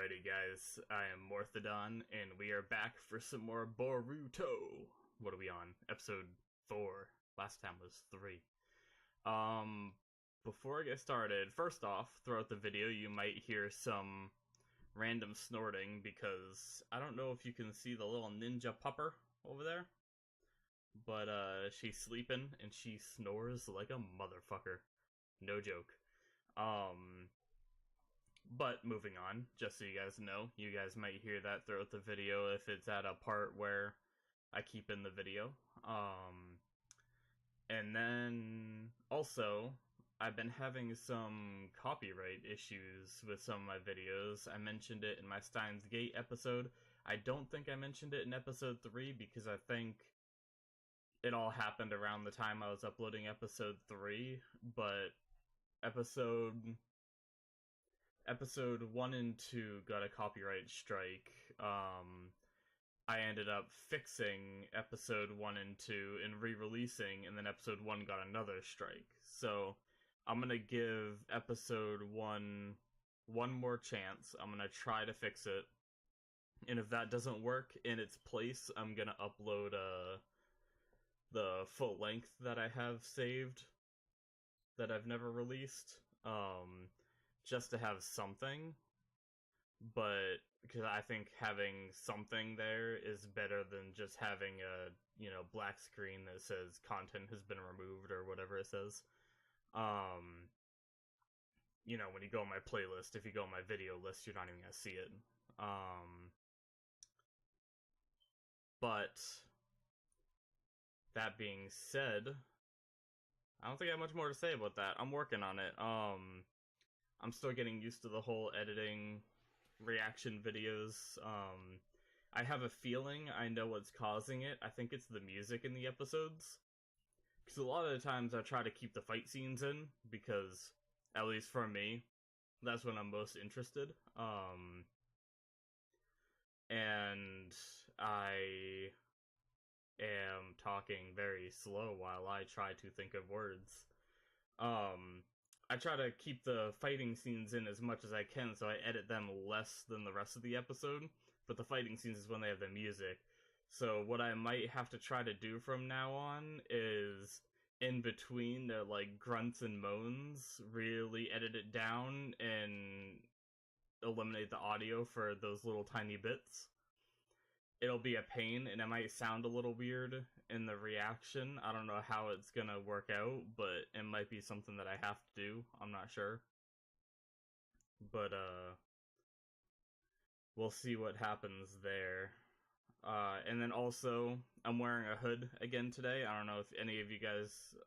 Alrighty, guys, I am Morthadon, and we are back for some more Boruto. What are we on? Episode 4. Last time was 3. Um, Before I get started, first off, throughout the video you might hear some random snorting because I don't know if you can see the little ninja pupper over there, but she's sleeping and she snores like a motherfucker. No joke. But moving on, just so you guys know, you guys might hear that throughout the video if it's at a part where I keep in the video. And then also, I've been having some copyright issues with some of my videos. I mentioned it in my Steins Gate episode. I don't think I mentioned it in episode 3 because I think it all happened around the time I was uploading episode 3, but episode 1 and 2 got a copyright strike. I ended up fixing episode 1 and 2 and re-releasing, and then episode 1 got another strike. So I'm gonna give episode 1 one more chance. I'm gonna try to fix it, and if that doesn't work in its place, I'm gonna upload the full length that I have saved that I've never released. Just to have something, but because I think having something there is better than just having a, black screen that says content has been removed or whatever it says. When you go on my playlist, if you go on my video list, you're not even gonna see it. But that being said, I don't think I have much more to say about that. I'm working on it. I'm still getting used to the whole editing reaction videos. I have a feeling I know what's causing it. I think it's the music in the episodes. Because a lot of the times I try to keep the fight scenes in, because, at least for me, that's when I'm most interested. And I am talking very slow while I try to think of words. I try to keep the fighting scenes in as much as I can, so I edit them less than the rest of the episode, but the fighting scenes is when they have the music. So what I might have to try to do from now on is, in between their, grunts and moans, really edit it down and eliminate the audio for those little tiny bits. It'll be a pain, and it might sound a little weird in the reaction. I don't know how it's gonna work out, but it might be something that I have to do. I'm not sure. But, we'll see what happens there. And then also, I'm wearing a hood again today. I don't know if any of you guys,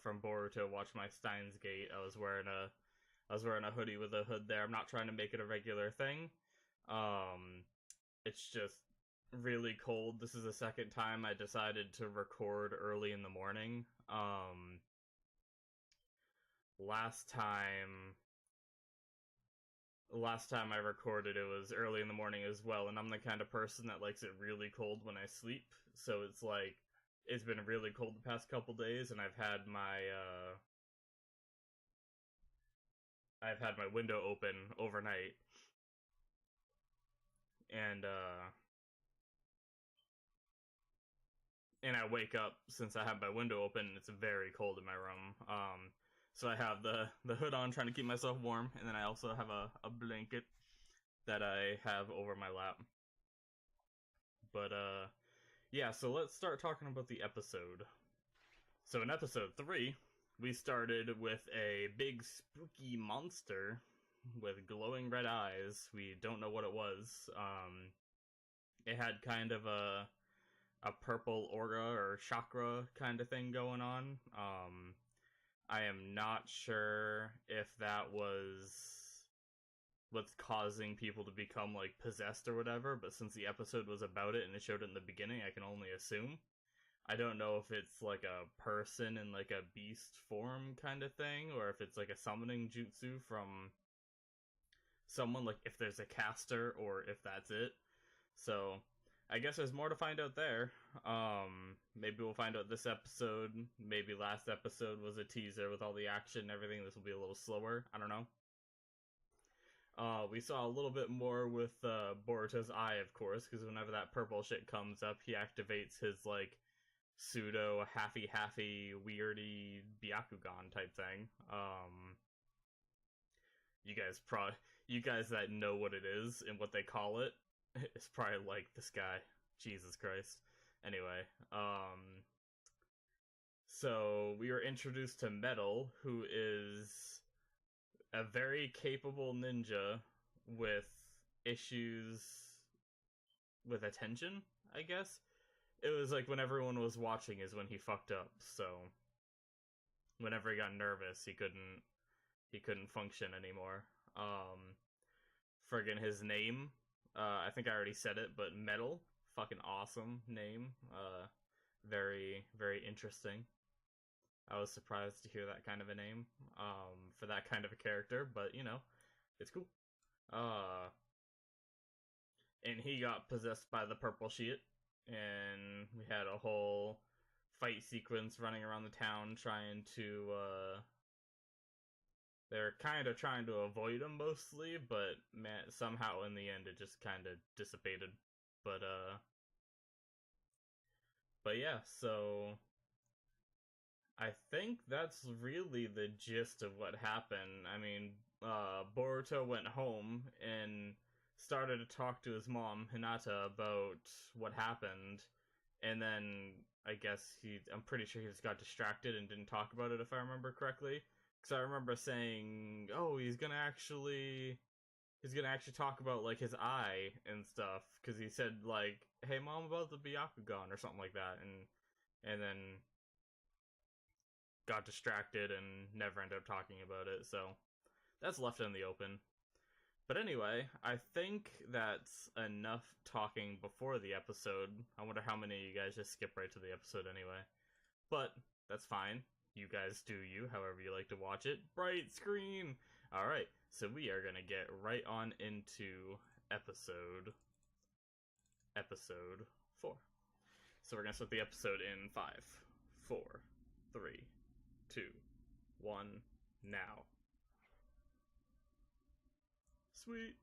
from Boruto watch my Steins Gate. I was wearing a hoodie with a hood there. I'm not trying to make it a regular thing. It's just really cold. This is the second time I decided to record early in the morning. Last time I recorded, it was early in the morning as well, and I'm the kind of person that likes it really cold when I sleep, so it's been really cold the past couple days, and I've had my window open overnight, and I wake up, since I have my window open, it's very cold in my room. So I have the hood on, trying to keep myself warm, and then I also have a blanket that I have over my lap. But, yeah, so let's start talking about the episode. So in episode 3, we started with a big spooky monster with glowing red eyes. We don't know what it was. It had kind of a purple aura or chakra kind of thing going on. I am not sure if that was what's causing people to become, possessed or whatever, but since the episode was about it and it showed it in the beginning, I can only assume. I don't know if it's, a person in, a beast form kind of thing, or if it's, a summoning jutsu from someone, if there's a caster, or if that's it. So, I guess there's more to find out there. Maybe we'll find out this episode. Maybe last episode was a teaser with all the action and everything. This will be a little slower. I don't know. We saw a little bit more with Boruto's eye, of course, because whenever that purple shit comes up, he activates his like pseudo happy weirdy Byakugan type thing. You guys you guys that know what it is and what they call it, it's probably like this guy. Jesus Christ. Anyway, so we were introduced to Metal, who is a very capable ninja with issues with attention, I guess. It was like when everyone was watching is when he fucked up, so whenever he got nervous, he couldn't function anymore. Friggin' his name, I think I already said it, but Metal, fucking awesome name. Very, very interesting. I was surprised to hear that kind of a name, for that kind of a character, but you know, it's cool. Uh, and he got possessed by the purple shit, and we had a whole fight sequence running around the town trying to, they're kind of trying to avoid him mostly, but man, somehow in the end it just kind of dissipated. But, but yeah, so I think that's really the gist of what happened. I mean, Boruto went home and started to talk to his mom, Hinata, about what happened, and then I guess I'm pretty sure he just got distracted and didn't talk about it, if I remember correctly. Because I remember saying, oh, he's gonna actually talk about, like, his eye and stuff, because he said, like, hey, mom, about the Byakugan, or something like that, and then got distracted and never ended up talking about it, so that's left in the open. But anyway, I think that's enough talking before the episode. I wonder how many of you guys just skip right to the episode anyway. But that's fine. You guys do you, however you like to watch it. Bright screen! Alright, so we are gonna get right on into episode 4. So we're gonna start the episode in 5, 4, 3, 2, 1, now. Sweet.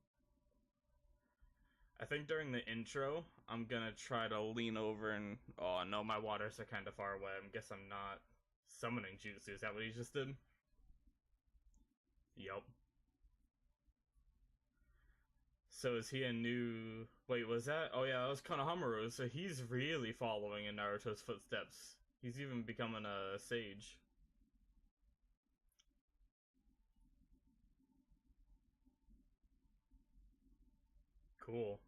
I think during the intro, I'm gonna try to lean over and... Oh, no, my waters are kind of far away. I guess I'm not summoning Jutsu. Is that what he just did? Yup. So is he a new... Wait, was that... Oh yeah, that was Konohamaru. So he's really following in Naruto's footsteps. He's even becoming a sage. Cool.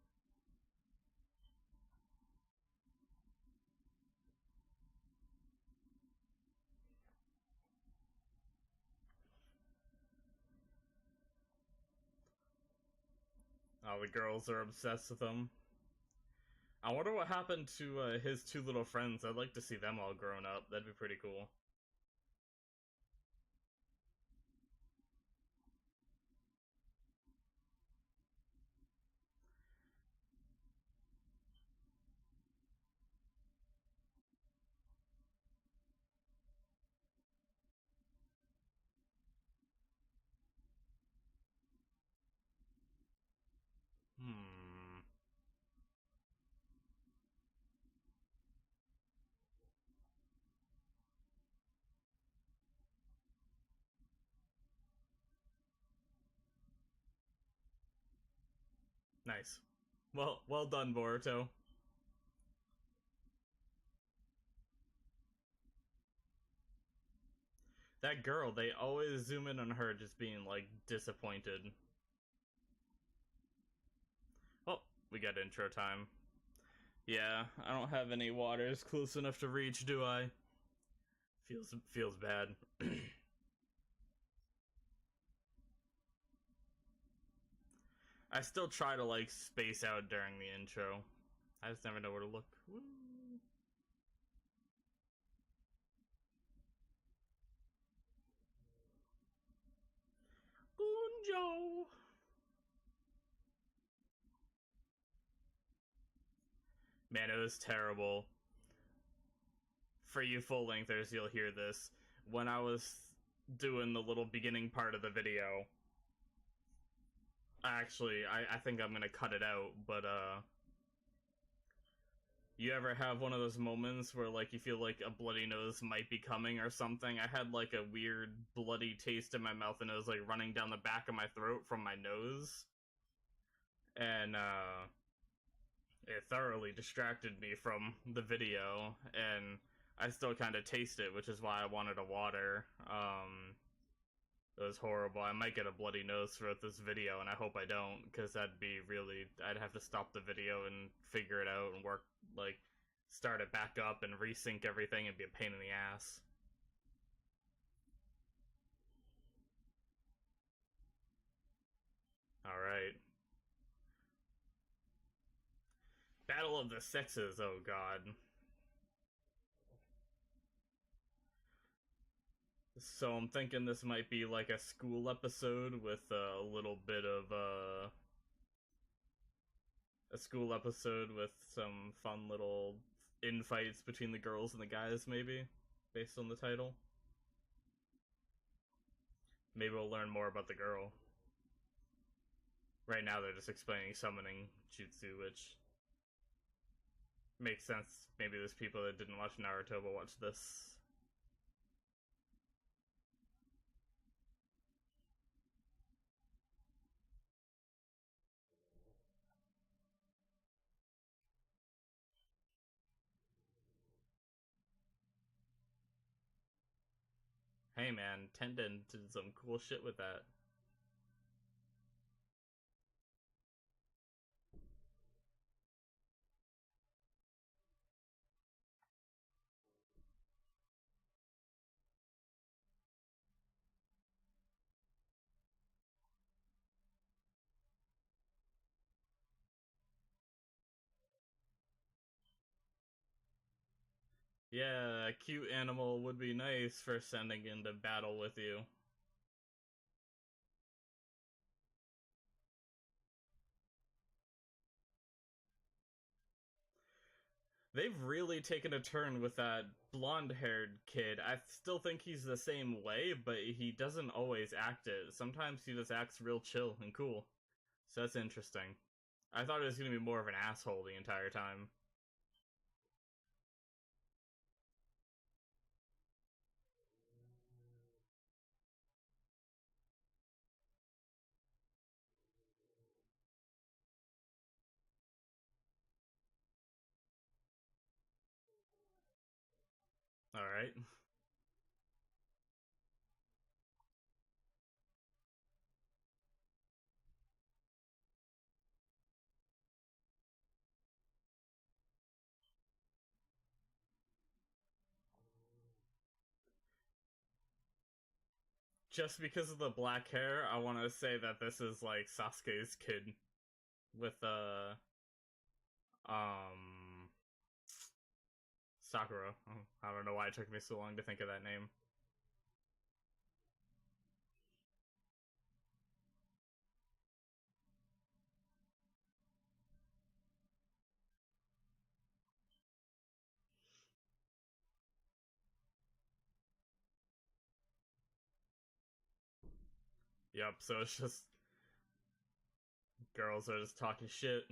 Oh, the girls are obsessed with him. I wonder what happened to his 2 little friends. I'd like to see them all grown up. That'd be pretty cool. Hmm. Nice. Well done, Boruto. That girl, they always zoom in on her just being, like, disappointed. Oh, we got intro time. Yeah, I don't have any waters close enough to reach, do I? Feels bad. I still try to, like, space out during the intro. I just never know where to look. Woo. Gunjo! Man, it was terrible. For you full lengthers, you'll hear this. When I was doing the little beginning part of the video, Actually, I think I'm gonna cut it out, but you ever have one of those moments where like you feel like a bloody nose might be coming or something? I had like a weird bloody taste in my mouth and it was like running down the back of my throat from my nose. And it thoroughly distracted me from the video and I still kind of taste it, which is why I wanted a water. It was horrible. I might get a bloody nose throughout this video, and I hope I don't, because that'd be really. I'd have to stop the video and figure it out and work, like, start it back up and resync everything and be a pain in the ass. Alright. Battle of the Sexes, oh god. So I'm thinking this might be like a school episode with a little bit of a school episode with some fun little infights between the girls and the guys, maybe, based on the title. Maybe we'll learn more about the girl. Right now, they're just explaining summoning jutsu, which makes sense. Maybe there's people that didn't watch Naruto but watch this. Hey man, Tendon did some cool shit with that. Yeah, a cute animal would be nice for sending into battle with you. They've really taken a turn with that blonde-haired kid. I still think he's the same way, but he doesn't always act it. Sometimes he just acts real chill and cool. So that's interesting. I thought he was going to be more of an asshole the entire time. Alright. Just because of the black hair, I want to say that this is like Sasuke's kid with um Sakura. Oh, I don't know why it took me so long to think of that name. Yep, so it's just girls are just talking shit.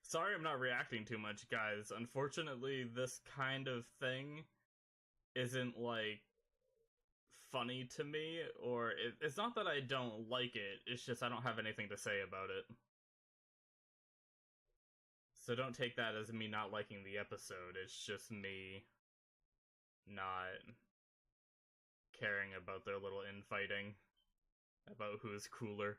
Sorry I'm not reacting too much, guys. Unfortunately, this kind of thing isn't like funny to me, or it's not that I don't like it, it's just I don't have anything to say about it. So don't take that as me not liking the episode, it's just me not caring about their little infighting, about who's cooler.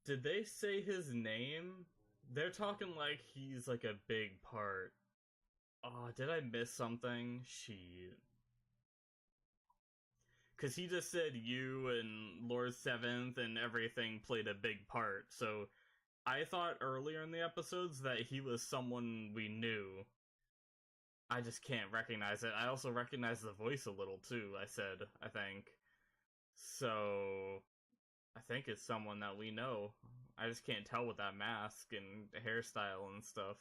Did they say his name? They're talking like he's like a big part. Oh, did I miss something? She, because he just said you and Lord Seventh and everything played a big part. So I thought earlier in the episodes that he was someone we knew. I just can't recognize it. I also recognize the voice a little too. I said, I think. So I think it's someone that we know. I just can't tell with that mask and hairstyle and stuff.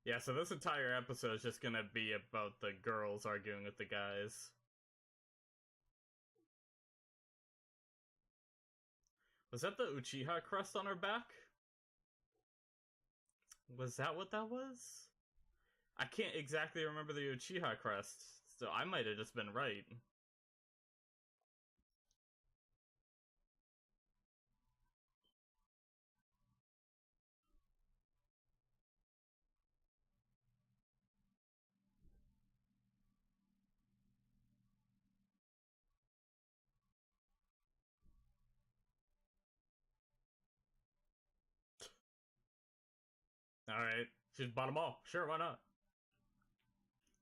Yeah, so this entire episode is just gonna be about the girls arguing with the guys. Was that the Uchiha crust on her back? Was that what that was? I can't exactly remember the Uchiha crest, so I might have just been right. Alright, she's bought them all. Sure, why not?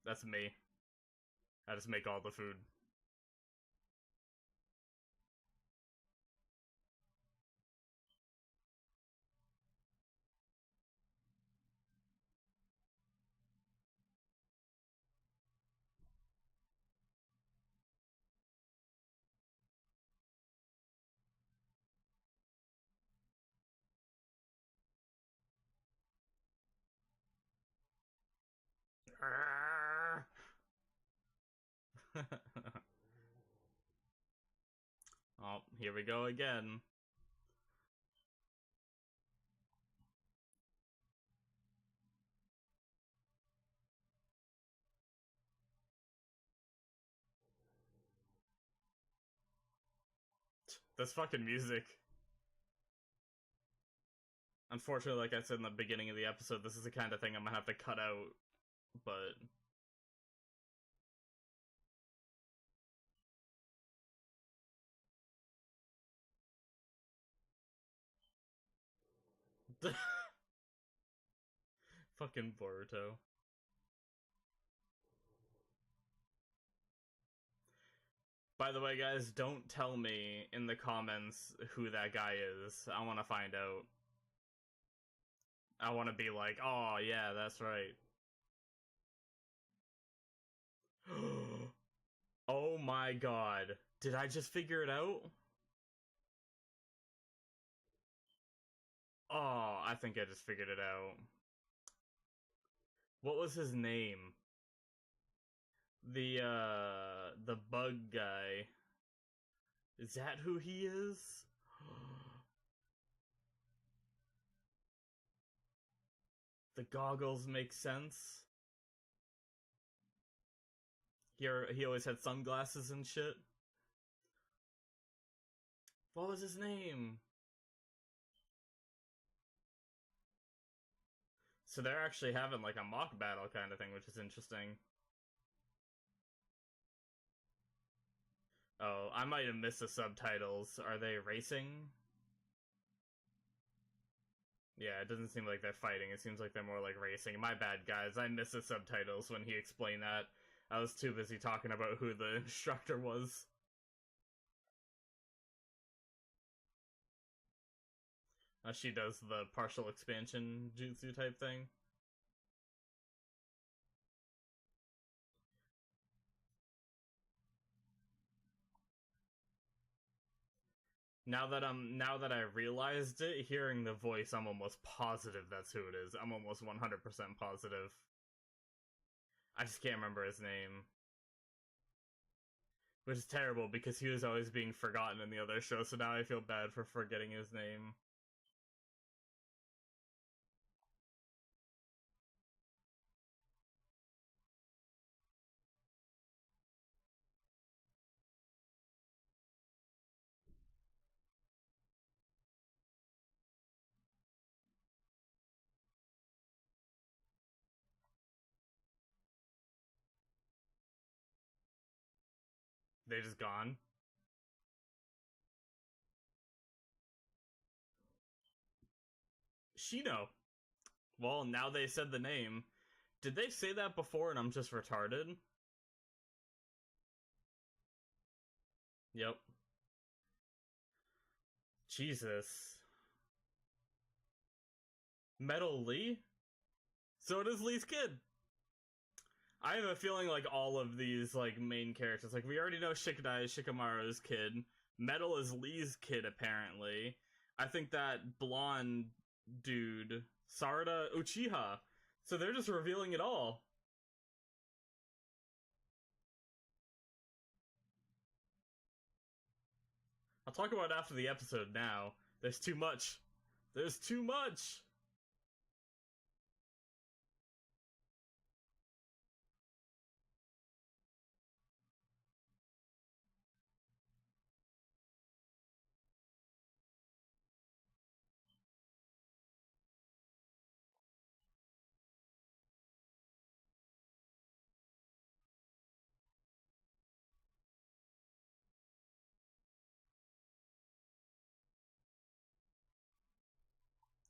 That's me. I just make all the food. Oh, here we go again. This fucking music. Unfortunately, like I said in the beginning of the episode, this is the kind of thing I'm gonna have to cut out, but. Fucking Boruto. By the way, guys, don't tell me in the comments who that guy is. I want to find out. I want to be like, oh, yeah, that's right. Oh my god. Did I just figure it out? Oh, I think I just figured it out. What was his name? The bug guy. Is that who he is? The goggles make sense. He always had sunglasses and shit. What was his name? So they're actually having like a mock battle kind of thing, which is interesting. Oh, I might have missed the subtitles. Are they racing? Yeah, it doesn't seem like they're fighting. It seems like they're more like racing. My bad, guys. I missed the subtitles when he explained that. I was too busy talking about who the instructor was. She does the partial expansion jutsu type thing. Now that I realized it, hearing the voice, I'm almost positive that's who it is. I'm almost 100% positive. I just can't remember his name. Which is terrible because he was always being forgotten in the other show, so now I feel bad for forgetting his name. They just gone. Shino. Well, now they said the name. Did they say that before and I'm just retarded? Yep. Jesus. Metal Lee? So it is Lee's kid. I have a feeling like all of these like main characters, like we already know Shikadai is Shikamaru's kid. Metal is Lee's kid apparently. I think that blonde dude, Sarada Uchiha. So they're just revealing it all. I'll talk about it after the episode now. There's too much. There's too much.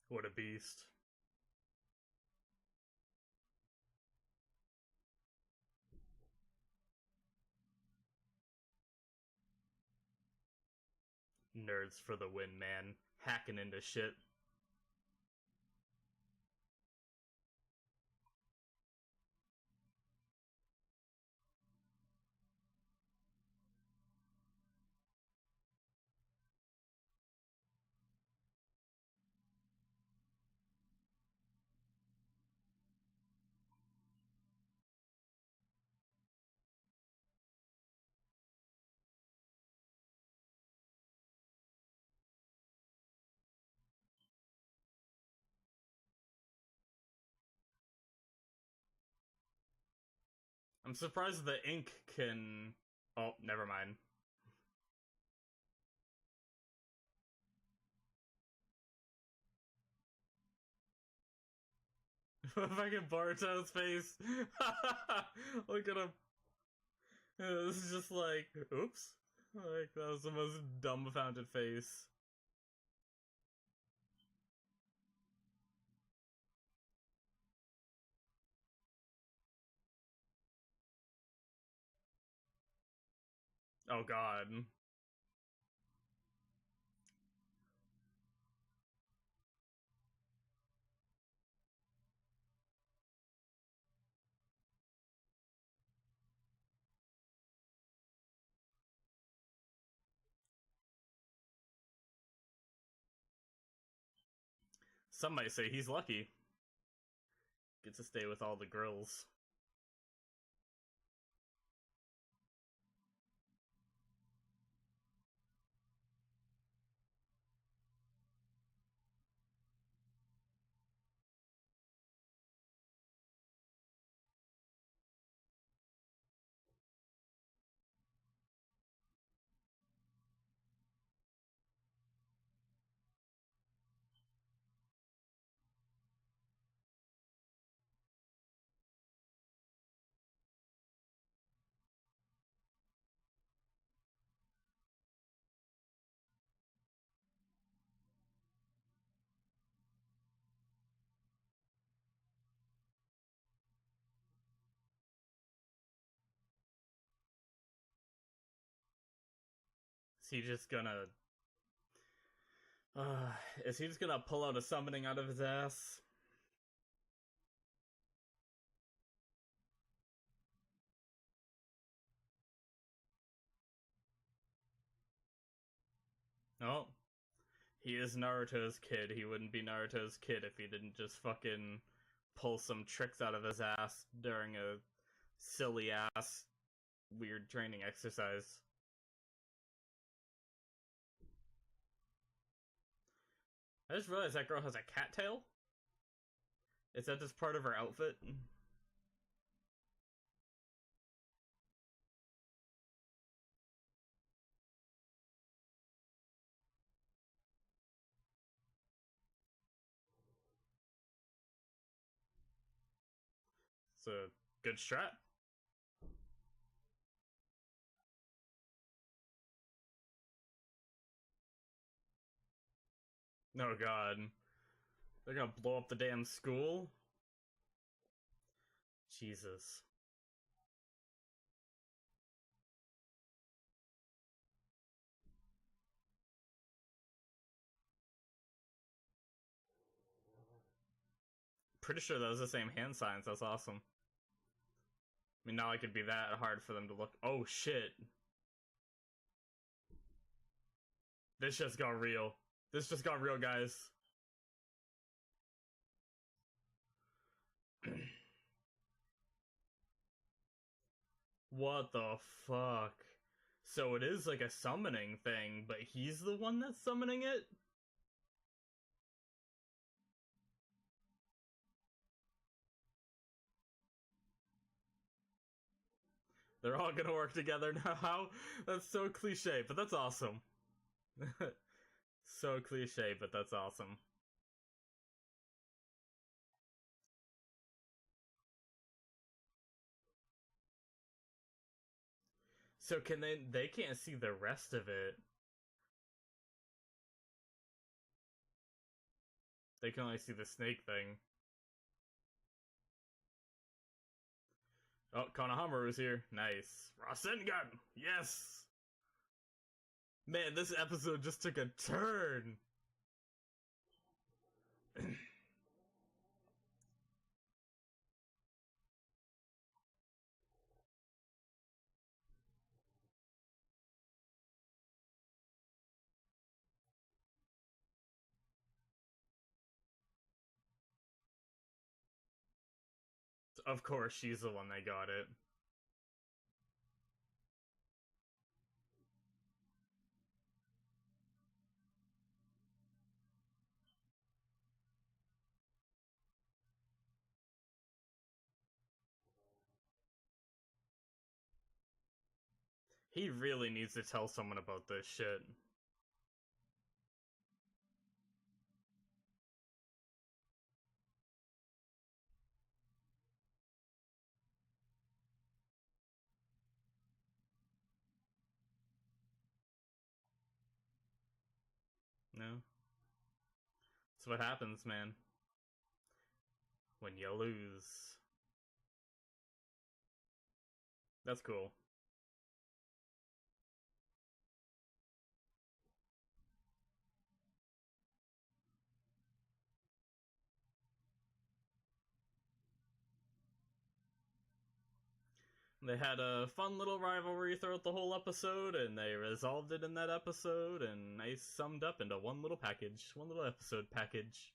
What a beast. Nerds for the win, man. Hacking into shit. I'm surprised the ink can. Oh, never mind. Fucking Boruto's face. Look at him. This is just like, oops. Like, that was the most dumbfounded face. Oh god. Some might say he's lucky. Gets to stay with all the girls. Is he just gonna. Is he just gonna pull out a summoning out of his ass? No. He is Naruto's kid. He wouldn't be Naruto's kid if he didn't just fucking pull some tricks out of his ass during a silly ass weird training exercise. I just realized that girl has a cattail. Is that just part of her outfit? It's a good strat. Oh god. They're gonna blow up the damn school? Jesus. Pretty sure that was the same hand signs. That's awesome. I mean, not like it'd be that hard for them to look. Oh shit. This just got real. This just got real, guys. What the fuck? So it is like a summoning thing, but he's the one that's summoning it? They're all gonna work together now. How? That's so cliche, but that's awesome. So cliche, but that's awesome. So can they can't see the rest of it. They can only see the snake thing. Oh, Konohamaru's here. Nice. Rasengan! Yes! Man, this episode just took a turn. Of course, she's the one that got it. He really needs to tell someone about this shit. No? That's what happens, man. When you lose. That's cool. They had a fun little rivalry throughout the whole episode, and they resolved it in that episode, and nice summed up into one little package. One little episode package.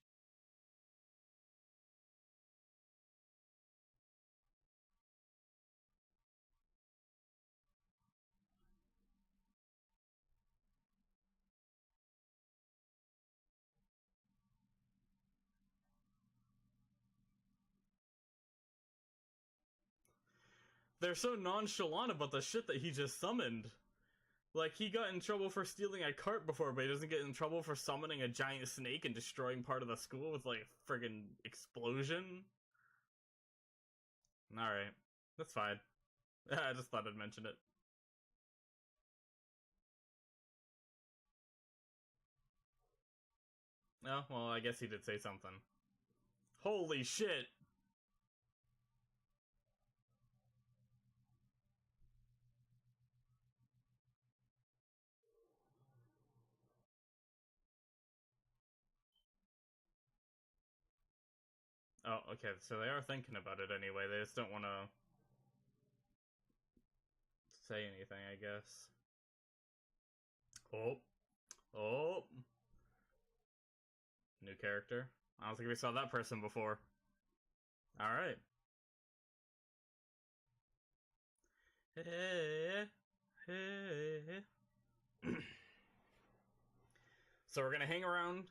They're so nonchalant about the shit that he just summoned. Like, he got in trouble for stealing a cart before, but he doesn't get in trouble for summoning a giant snake and destroying part of the school with, like, a friggin' explosion. Alright. That's fine. I just thought I'd mention it. Oh, well, I guess he did say something. Holy shit! Oh, okay, so they are thinking about it anyway. They just don't want to say anything, I guess. Oh. Oh. New character. I don't think we saw that person before. Alright. Hey. Hey. So we're gonna hang around.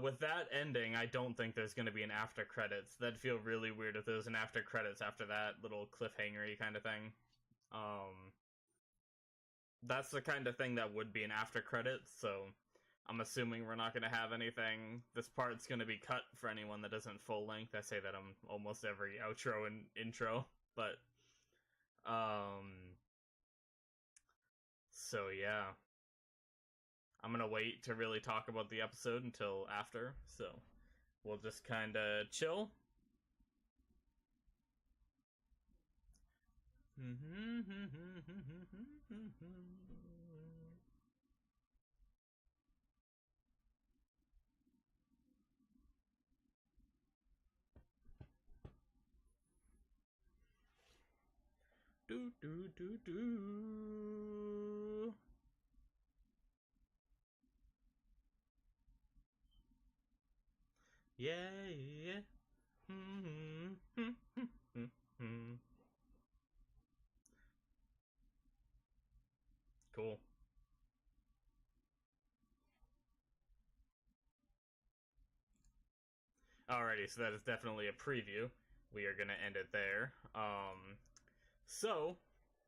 With that ending, I don't think there's gonna be an after credits. That'd feel really weird if there was an after credits after that little cliffhangery kind of thing. Um, that's the kind of thing that would be an after credits, so I'm assuming we're not going to have anything. This part's going to be cut for anyone that isn't full length. I say that on almost every outro and intro, but so yeah. I'm gonna wait to really talk about the episode until after, so we'll just kind of chill. Do do do do. Yeah, yeah. Cool. Alrighty, so that is definitely a preview. We are gonna end it there. So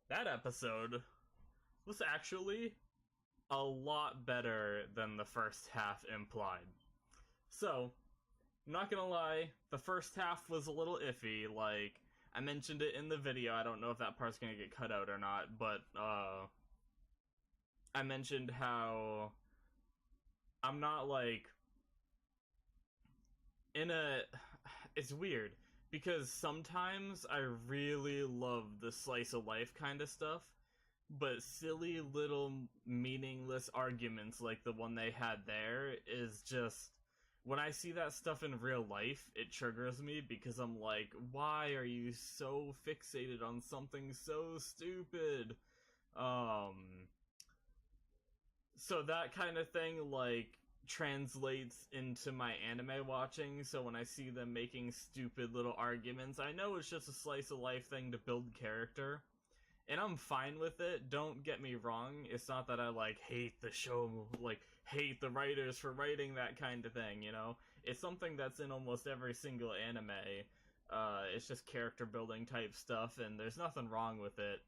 that episode was actually a lot better than the first half implied. So, I'm not gonna lie, the first half was a little iffy. Like, I mentioned it in the video. I don't know if that part's gonna get cut out or not, but I mentioned how I'm not like in a. It's weird because sometimes I really love the slice of life kind of stuff, but silly little meaningless arguments like the one they had there is just, when I see that stuff in real life, it triggers me because I'm like, why are you so fixated on something so stupid? So that kind of thing, like, translates into my anime watching, so when I see them making stupid little arguments, I know it's just a slice of life thing to build character, and I'm fine with it. Don't get me wrong. It's not that I like hate the show, like hate the writers for writing that kind of thing, you know? It's something that's in almost every single anime. It's just character building type stuff, and there's nothing wrong with it.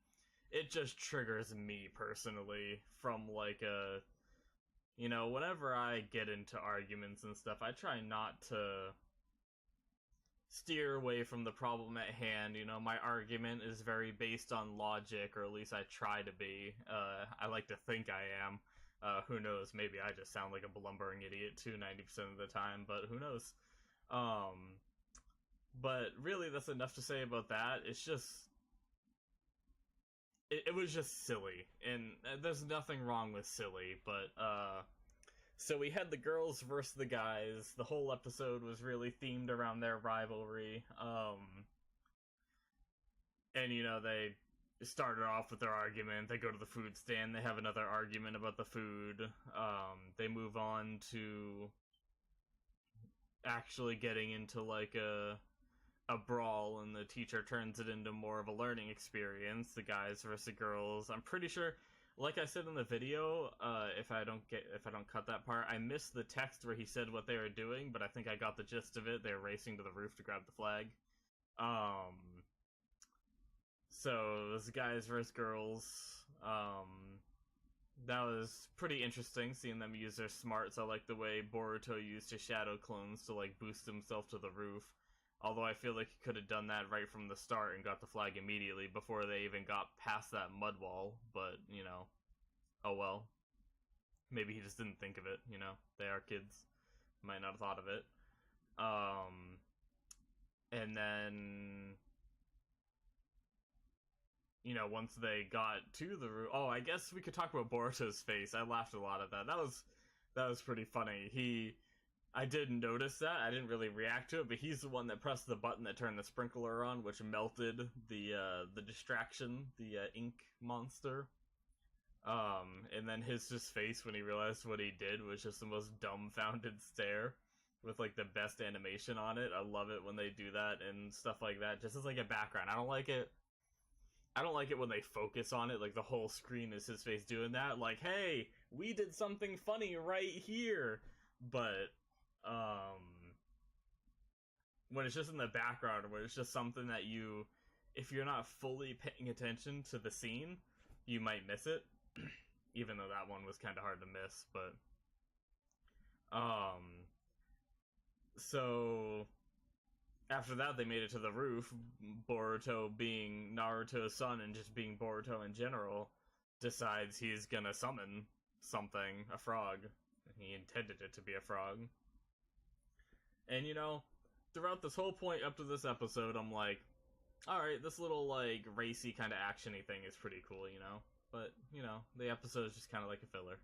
It just triggers me personally from like a, you know, whenever I get into arguments and stuff, I try not to steer away from the problem at hand. You know, my argument is very based on logic, or at least I try to be. I like to think I am. Who knows? Maybe I just sound like a blumbering idiot too 90% of the time, but who knows? But really, that's enough to say about that. It's just, it was just silly, and there's nothing wrong with silly, but so we had the girls versus the guys. The whole episode was really themed around their rivalry. And you know, they started off with their argument. They go to the food stand. They have another argument about the food. They move on to actually getting into like a brawl, and the teacher turns it into more of a learning experience. The guys versus the girls. I'm pretty sure, like I said in the video, if I don't cut that part, I missed the text where he said what they were doing, but I think I got the gist of it. They're racing to the roof to grab the flag. So it was guys versus girls. That was pretty interesting, seeing them use their smarts. I like the way Boruto used his shadow clones to like boost himself to the roof. Although I feel like he could have done that right from the start and got the flag immediately before they even got past that mud wall. But, you know, oh well. Maybe he just didn't think of it, you know? They are kids. Might not have thought of it. And then, you know, once they got to the roof... Oh, I guess we could talk about Boruto's face. I laughed a lot at that. That was pretty funny. I didn't notice that. I didn't really react to it, but he's the one that pressed the button that turned the sprinkler on, which melted the distraction, the ink monster. And then his just face when he realized what he did was just the most dumbfounded stare with like the best animation on it. I love it when they do that and stuff like that, just as like a background. I don't like it when they focus on it, like the whole screen is his face doing that. Like, hey, we did something funny right here. But when it's just in the background, where it's just something that you, if you're not fully paying attention to the scene, you might miss it. Even though that one was kind of hard to miss, but so after that, they made it to the roof. Boruto, being Naruto's son and just being Boruto in general, decides he's gonna summon something, a frog. He intended it to be a frog. And, throughout this whole point up to this episode, I'm like, alright, this little, like, racy kind of action-y thing is pretty cool, But, the episode is just kind of like a filler.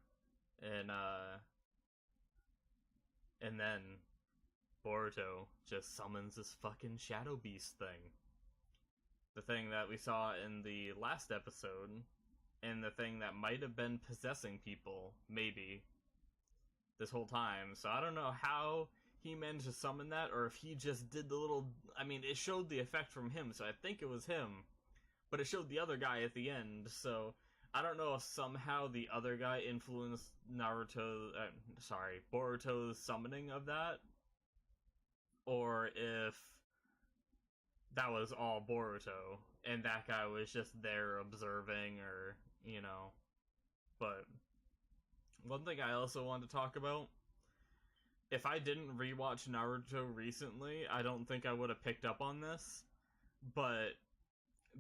And then Boruto just summons this fucking Shadow Beast thing. The thing that we saw in the last episode, and the thing that might have been possessing people, maybe, this whole time. So I don't know how he managed to summon that, or if he just did the little... I mean, it showed the effect from him, so I think it was him. But it showed the other guy at the end, so I don't know if somehow the other guy influenced Boruto's summoning of that, or if that was all Boruto, and that guy was just there observing, or, But one thing I also wanted to talk about, if I didn't rewatch Naruto recently, I don't think I would have picked up on this, but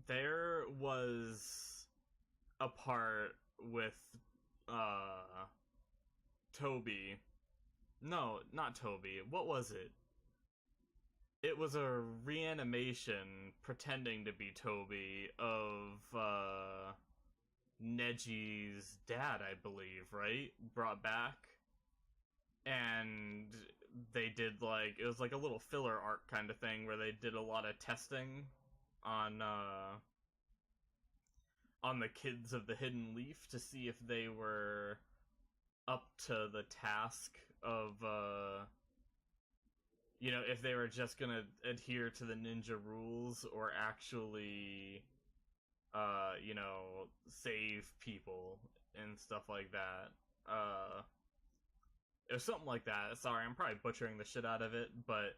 there was a part with, Toby. No, not Toby. What was it? It was a reanimation pretending to be Toby of, Neji's dad, I believe, right? Brought back. And they did, it was like a little filler arc kind of thing where they did a lot of testing on the kids of the Hidden Leaf to see if they were up to the task of, if they were just gonna adhere to the ninja rules or actually, save people and stuff like that. It was something like that. Sorry, I'm probably butchering the shit out of it, but...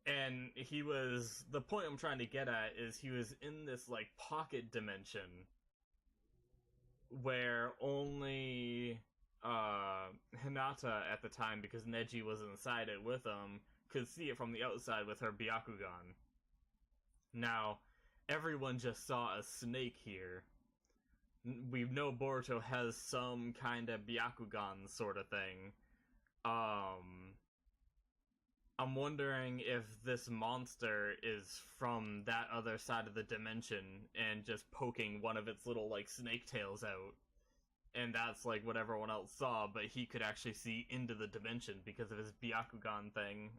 And the point I'm trying to get at is he was in this, pocket dimension where only, Hinata at the time, because Neji was inside it with him, could see it from the outside with her Byakugan. Now, everyone just saw a snake here. We know Boruto has some kind of Byakugan sort of thing. I'm wondering if this monster is from that other side of the dimension and just poking one of its little, snake tails out. And that's, what everyone else saw, but he could actually see into the dimension because of his Byakugan thing.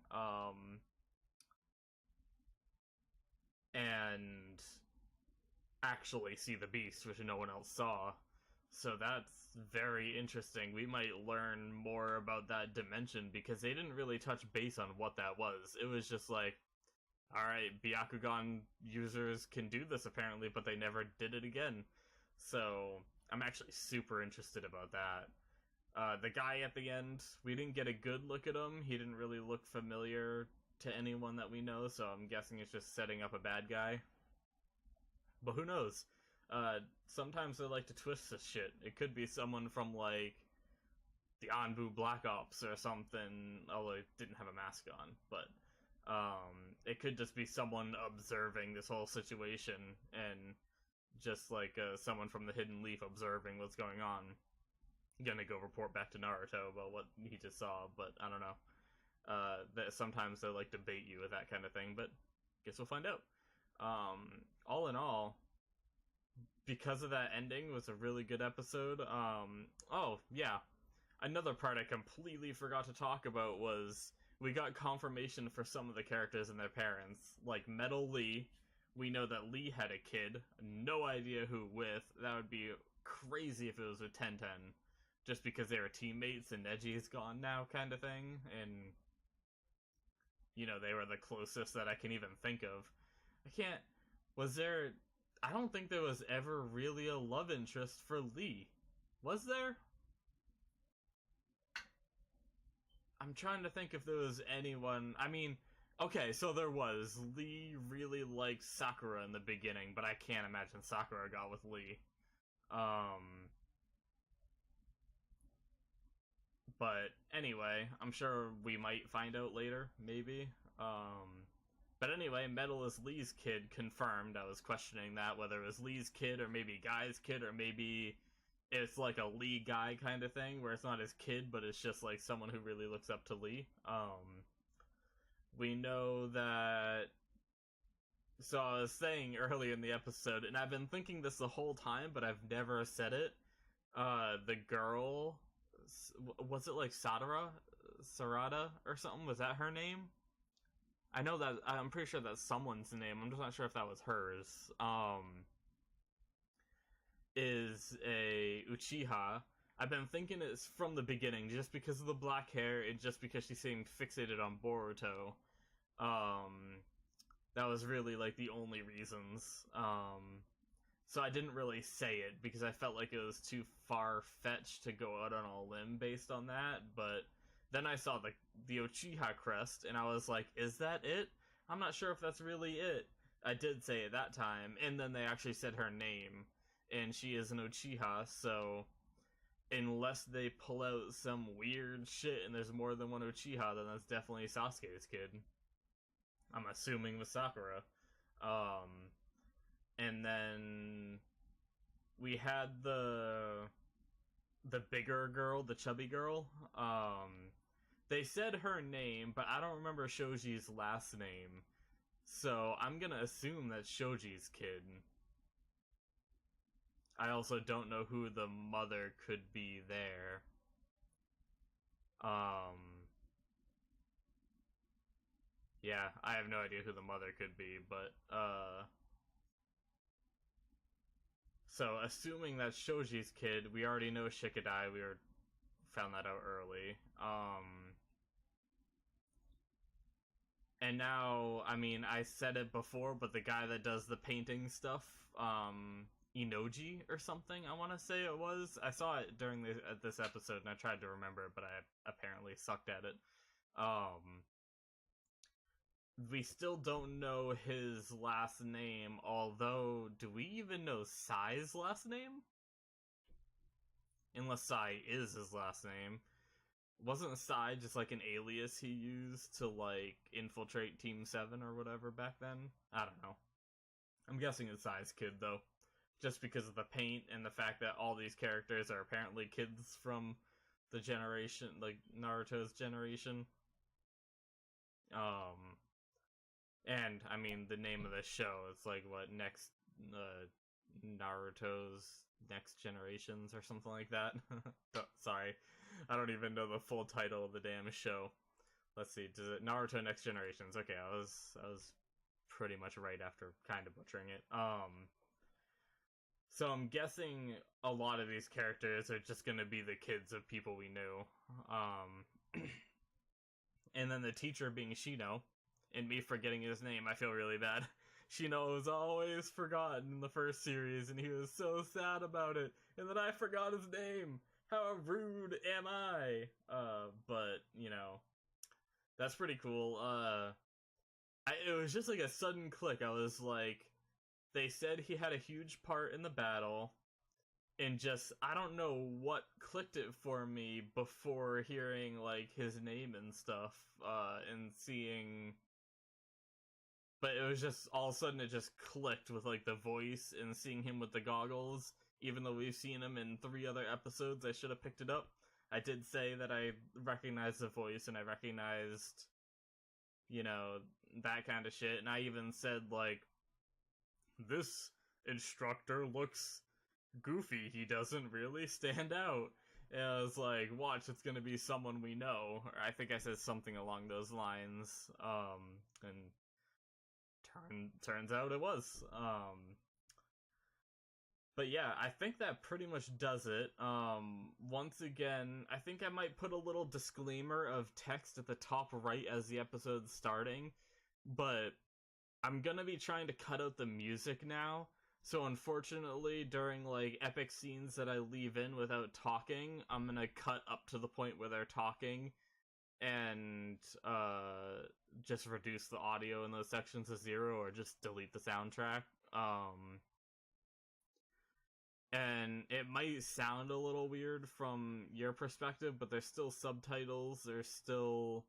And actually see the beast, which no one else saw. So that's very interesting. We might learn more about that dimension, because they didn't really touch base on what that was. It was just like, alright, Byakugan users can do this apparently, but they never did it again. So, I'm actually super interested about that. The guy at the end, we didn't get a good look at him. He didn't really look familiar to anyone that we know, so I'm guessing it's just setting up a bad guy. But who knows? Sometimes they like to twist this shit. It could be someone from, the Anbu Black Ops or something, although it didn't have a mask on, but, it could just be someone observing this whole situation, and just, someone from the Hidden Leaf observing what's going on. Gonna go report back to Naruto about what he just saw, but I don't know. That sometimes they like to bait you with that kind of thing, but guess we'll find out. All in all, because of that ending, was a really good episode. Oh, yeah. Another part I completely forgot to talk about was we got confirmation for some of the characters and their parents. Like Metal Lee, we know that Lee had a kid. No idea who with. That would be crazy if it was with Tenten. Just because they were teammates and Neji is gone now kind of thing. And, they were the closest that I can even think of. I don't think there was ever really a love interest for Lee. Was there? I'm trying to think if there was anyone... I mean, okay, so there was. Lee really liked Sakura in the beginning, but I can't imagine Sakura got with Lee. But anyway, I'm sure we might find out later, maybe. But anyway, Metal is Lee's kid, confirmed. I was questioning that, whether it was Lee's kid, or maybe Guy's kid, or maybe it's like a Lee guy kind of thing, where it's not his kid, but it's just like someone who really looks up to Lee. We know that. So I was saying early in the episode, and I've been thinking this the whole time, but I've never said it. The girl, was it like Sarada or something? Was that her name? I know that, I'm pretty sure that's someone's name. I'm just not sure if that was hers. Is a Uchiha. I've been thinking it's from the beginning, just because of the black hair, and just because she seemed fixated on Boruto. That was really like the only reasons. So I didn't really say it because I felt like it was too far-fetched to go out on a limb based on that, but then I saw the Uchiha crest, and I was like, is that it? I'm not sure if that's really it. I did say it that time, and then they actually said her name, and she is an Uchiha, so unless they pull out some weird shit and there's more than one Uchiha, then that's definitely Sasuke's kid. I'm assuming with Sakura. And then we had the bigger girl, the chubby girl. They said her name, but I don't remember Shoji's last name. So I'm gonna assume that's Shoji's kid. I also don't know who the mother could be there. Yeah, I have no idea who the mother could be, but, so, assuming that's Shoji's kid, we already know Shikadai, found that out early. And now, I mean, I said it before, but the guy that does the painting stuff, Inoji or something, I want to say it was. I saw it during this episode, and I tried to remember it, but I apparently sucked at it. We still don't know his last name, although, do we even know Sai's last name? Unless Sai is his last name. Wasn't Sai just like an alias he used to, like, infiltrate Team 7 or whatever back then? I don't know. I'm guessing it's Sai's kid, though. Just because of the paint and the fact that all these characters are apparently kids from the generation, like, Naruto's generation. And, I mean, the name of the show, it's like, what, Naruto's Next Generations or something like that? Sorry, I don't even know the full title of the damn show. Let's see, does it Naruto Next Generations? Okay, I was pretty much right after kind of butchering it. So I'm guessing a lot of these characters are just gonna be the kids of people we knew. And then the teacher being Shino, and me forgetting his name, I feel really bad. Shino was always forgotten in the first series, and he was so sad about it. And then I forgot his name. How rude am I? But, you know, that's pretty cool. It was just like a sudden click. I was like, they said he had a huge part in the battle, and just, I don't know what clicked it for me before hearing, like, his name and stuff, and seeing... But it was just, all of a sudden it just clicked with, like, the voice and seeing him with the goggles. Even though we've seen him in 3 other episodes, I should have picked it up. I did say that I recognized the voice and I recognized, you know, that kind of shit. And I even said, like, this instructor looks goofy. He doesn't really stand out. And I was like, watch, it's gonna be someone we know. Or I think I said something along those lines. And turns out it was. But yeah, I think that pretty much does it. Once again, I think I might put a little disclaimer of text at the top right as the episode's starting, but I'm gonna be trying to cut out the music now, so unfortunately, during, like, epic scenes that I leave in without talking, I'm gonna cut up to the point where they're talking, and, just reduce the audio in those sections to 0, or just delete the soundtrack. And it might sound a little weird from your perspective, but there's still subtitles, there's still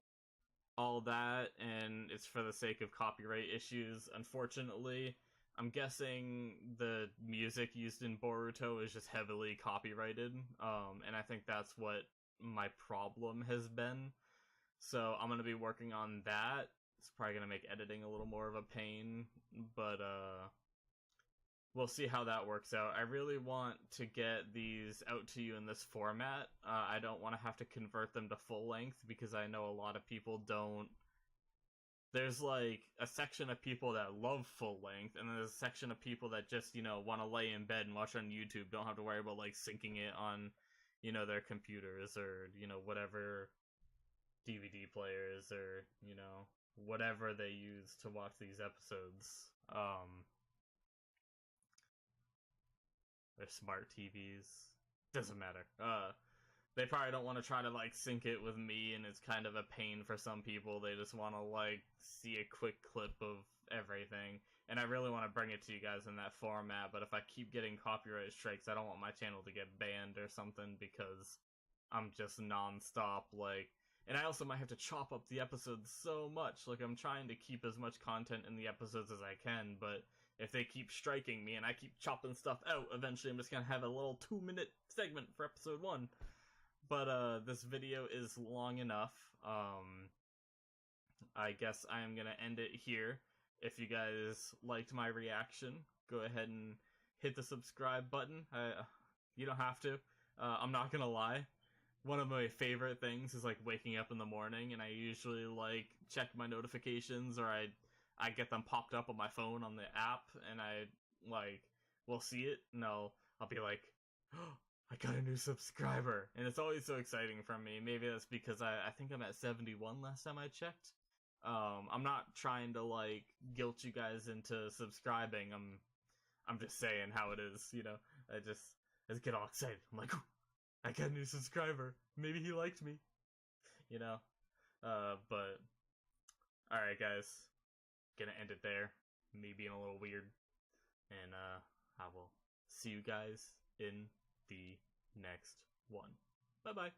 all that, and it's for the sake of copyright issues, unfortunately. I'm guessing the music used in Boruto is just heavily copyrighted, and I think that's what my problem has been. So I'm gonna be working on that. It's probably gonna make editing a little more of a pain, but we'll see how that works out. I really want to get these out to you in this format. I don't want to have to convert them to full length because I know a lot of people don't. There's like a section of people that love full length, and then there's a section of people that just, want to lay in bed and watch on YouTube, don't have to worry about like syncing it on, their computers or, whatever DVD players or, whatever they use to watch these episodes. They're smart TVs. Doesn't matter. They probably don't want to try to like sync it with me, and it's kind of a pain for some people. They just want to like see a quick clip of everything, and I really want to bring it to you guys in that format. But if I keep getting copyright strikes, I don't want my channel to get banned or something because I'm just nonstop like. And I also might have to chop up the episodes so much. Like, I'm trying to keep as much content in the episodes as I can, but if they keep striking me and I keep chopping stuff out, eventually I'm just gonna have a little 2-minute segment for episode 1. But, this video is long enough. I guess I am gonna end it here. If you guys liked my reaction, go ahead and hit the subscribe button. You don't have to. I'm not gonna lie. One of my favorite things is like waking up in the morning, and I usually like check my notifications, or I get them popped up on my phone on the app, and I like will see it, and I'll be like, oh, I got a new subscriber, and it's always so exciting for me. Maybe that's because I think I'm at 71 last time I checked. I'm not trying to like guilt you guys into subscribing. I'm just saying how it is, I just get all excited. I'm like, I got a new subscriber. Maybe he liked me. But alright guys. Gonna end it there. Me being a little weird. And I will see you guys in the next one. Bye bye.